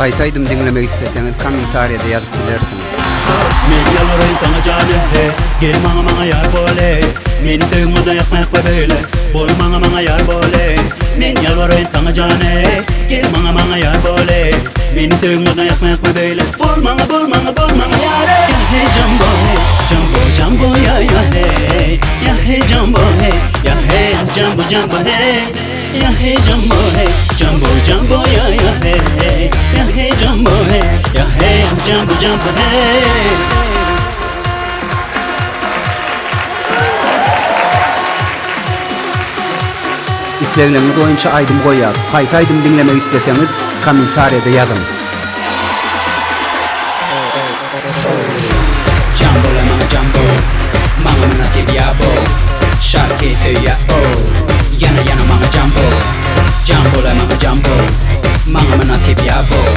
Kaysaydım dinlemek isteseniz komentariyada yazıp dilersiniz. Men yalvarayım sana cane he, gel bana yar böyle. Meni sevmeden yakmak böyle, bol bana yar böyle. Men yalvarayım sana cane, gel bana yar böyle. Meni sevmeden yakmak böyle, bol bana yar. Ya hey Jumbo hey, Jumbo ya hey. Ya hey Jumbo hey, ya hey Jumbo hey. Ya hey Jumbo hey, Jumbo ya hey. Ya hey Jumbo hey, ya hey Jumbo hey. İstekleriniz oyuncu Aydın Koyar. Kaysaydım dinlemek isteseniz komentariyada yazın. Jumbo la Jumbo, mana tibiabo. Şarkı söyle o, yana mama Jumbo. Jumbo la Jumbo, mana tibiabo.